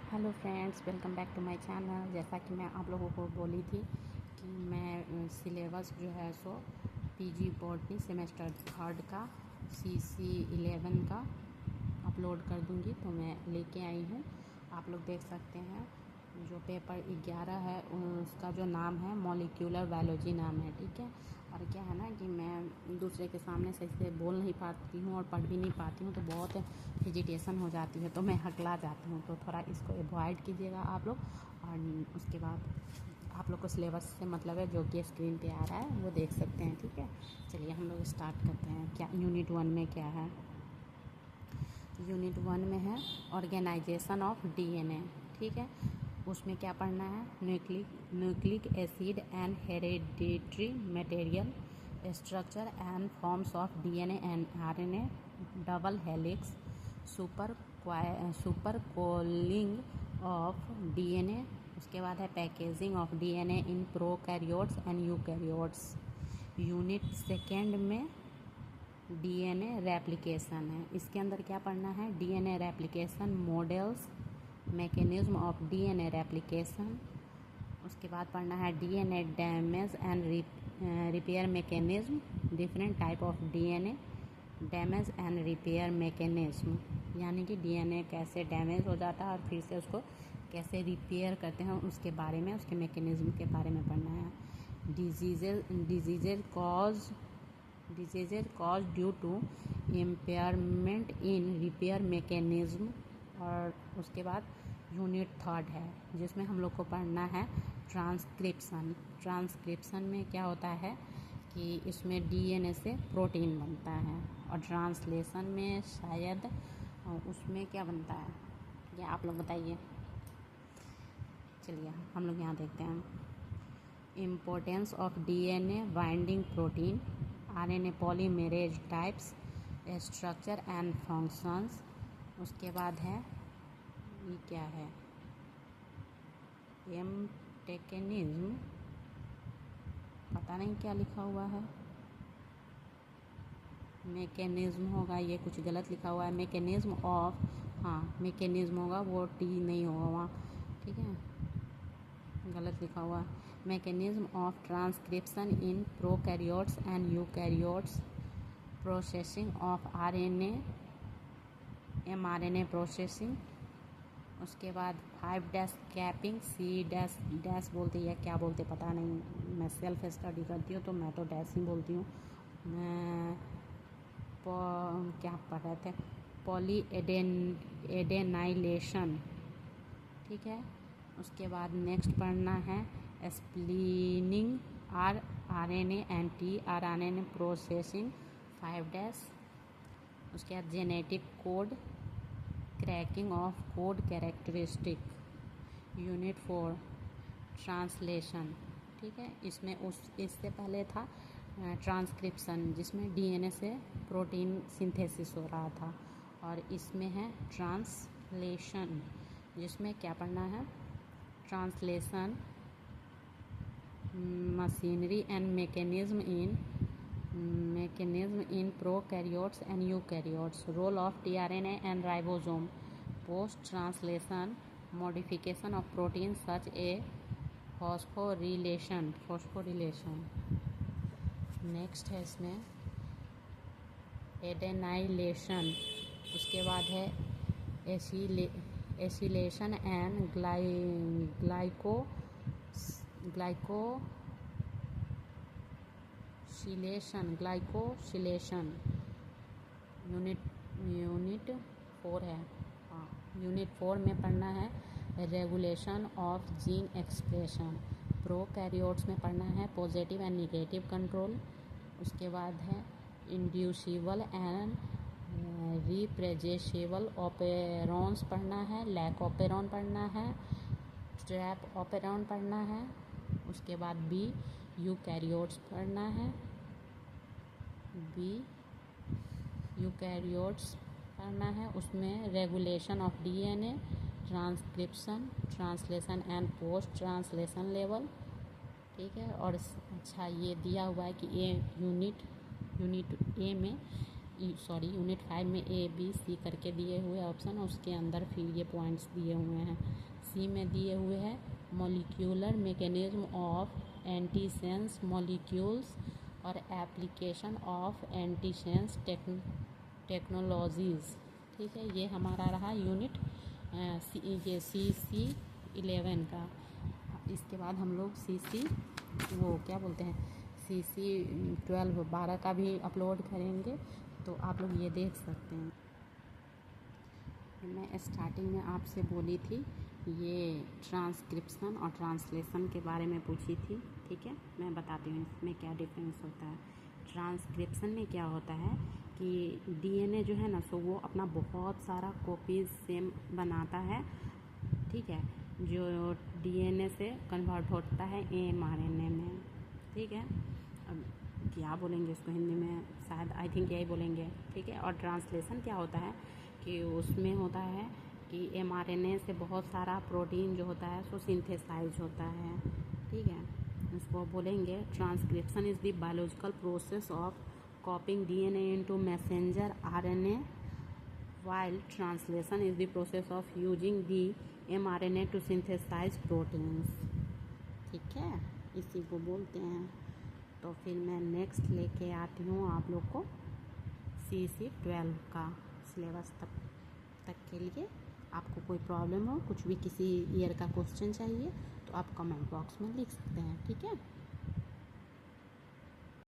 Hello friends, welcome back to my channel. जैसा कि मैं आप लोगों को बोली थी कि मैं सिलेबस जो है सो पीजी बॉटनी सेमेस्टर 3 का CC11 का अपलोड कर दूंगी, तो मैं लेके आई हूँ। आप लोग देख सकते हैं जो पेपर 11 है उसका जो नाम है मॉलिक्यूलर बायोलॉजी नाम है, ठीक है। और क्या है ना कि मैं दूसरे के सामने सही से बोल नहीं पाती हूँ और पढ़ भी नहीं पाती हूँ, तो बहुत हेजिटेशन हो जाती है, तो मैं हकला जाती हूँ। तो थोड़ा इसको अवॉइड कीजिएगा आप लोग। और उसके बाद आप लोग को सिलेबस से मतलब है जो कि स्क्रीन पे आ रहा है वो देख सकते हैं, ठीक है। चलिए हम लोग स्टार्ट करते हैं। क्या यूनिट 1 में क्या है? यूनिट 1 में है ऑर्गेनाइजेशन ऑफ DNA, ठीक है। उसमें क्या पढ़ना है? Nucleic acid and hereditary material, structure and forms of DNA and RNA, double helix, super coiling of DNA। उसके बाद है packaging of DNA in prokaryotes and eukaryotes. Unit 2 में DNA रेप्लिकेशन है। इसके अंदर क्या पढ़ना है? DNA replication models, mechanism of DNA replication. उसके बाद पढ़ना है DNA damage and repair mechanism, different type of DNA damage and repair mechanism, यानी कि DNA कैसे डैमेज हो जाता है और फिर से उसको कैसे रिपेयर करते हैं, उसके बारे में, उसके मैकेनिज्म के बारे में पढ़ना है। Diseases cause due to impairment in repair mechanism. और उसके बाद यूनिट 3 है जिसमें हम लोग को पढ़ना है ट्रांसक्रिप्शन। ट्रांसक्रिप्शन में क्या होता है कि इसमें DNA से प्रोटीन बनता है, और ट्रांसलेशन में शायद उसमें क्या बनता है, ये आप लोग बताइए। चलिए हम लोग यहाँ देखते हैं। Importance of DNA binding protein, RNA polymerase types, structure and functions. उसके बाद है ये क्या है, मैकेनिज्म, पता नहीं क्या लिखा हुआ है, मैकेनिज्म होगा, ये कुछ गलत लिखा हुआ है। मैकेनिज्म ऑफ, हाँ मैकेनिज्म होगा, वो T नहीं होगा वहाँ, ठीक है, गलत लिखा हुआ। Mechanism of transcription in prokaryotes and eukaryotes, processing of RNA mRNA processing. उसके बाद 5' कैपिंग, C' बोलते या क्या बोलते पता नहीं, मैं सेल्फ स्टडी करती हूँ तो मैं तो डैश ही बोलती हूँ। मैं क्या पढ़ रहे थे, पॉली एडेनाइलेशन, ठीक है। उसके बाद नेक्स्ट पढ़ना है स्प्लीनिंग RNA एंड tRNA प्रोसेसिंग 5'। उसके बाद genetic code, cracking of code characteristic. Unit 4 translation, ठीक है। इसमें इससे पहले था ट्रांसक्रिप्शन जिसमें DNA से प्रोटीन सिंथेसिस हो रहा था, और इसमें है ट्रांसलेशन जिसमें क्या पढ़ना है? Translation machinery and mechanism in prokaryotes and eukaryotes, role of tRNA and ribosome, post translation modification of protein such a phosphorylation. Next है इसमें एडेनाइलेशन। उसके बाद है एसिलेशन एंड ग्लाइकोसिलेशन। यूनिट 4 है, हाँ। यूनिट 4 में पढ़ना है regulation of gene expression. Prokaryotes में पढ़ना है पॉजिटिव एंड निगेटिव कंट्रोल। उसके बाद है इंड्यूसिबल एंड रिप्रेजेसेबल ऑपेरॉन्स पढ़ना है, लैक ऑपेरॉन पढ़ना है, ट्रैप ऑपेरॉन पढ़ना है। उसके बाद बी यूकैरियोट्स पढ़ना है, उसमें regulation of DNA, transcription, translation and post translation level, ठीक है। और अच्छा ये दिया हुआ है कि यूनिट ए में यूनिट 5 में A B C करके दिए हुए ऑप्शन, उसके अंदर फिर ये पॉइंट्स दिए हुए हैं। सी में दिए हुए हैं molecular mechanism of antisense molecules और एप्लीकेशन ऑफ एंटीसेंस टेक्नोलॉजीज़। ठीक है, ये हमारा रहा यूनिट ये CC11 का। इसके बाद हम लोग CC वो क्या बोलते हैं CC12 का भी अपलोड करेंगे, तो आप लोग ये देख सकते हैं। मैं स्टार्टिंग में आपसे बोली थी ये ट्रांसक्रिप्शन और ट्रांसलेशन के बारे में पूछी थी। ठीक है, मैं बताती हूँ इसमें क्या डिफरेंस होता है। ट्रांसक्रिप्शन में क्या होता है कि DNA जो है ना, सो वो अपना बहुत सारा कॉपीज़ सेम बनाता है। ठीक है, जो DNA से कन्वर्ट होता है mRNA में। ठीक है, अब क्या बोलेंगे इसको हिंदी में, शायद आई थिंक यही बोलेंगे। ठीक है, और ट्रांसलेशन क्या होता है कि उसमें होता है कि mRNA से बहुत सारा प्रोटीन जो होता है सो सिंथेसाइज होता है। ठीक है, इसको बोलेंगे transcription is the biological process of कॉपिंग DNA into messenger RNA, while translation is the process of using the mRNA to synthesize proteins। ठीक है, इसी को बोलते हैं। तो फिर मैं नेक्स्ट लेके आती हूँ आप लोग को CC12 का सिलेबस तक के लिए। आपको कोई प्रॉब्लम हो, कुछ भी किसी ईयर का क्वेश्चन चाहिए तो आप कमेंट बॉक्स में लिख सकते हैं। ठीक है।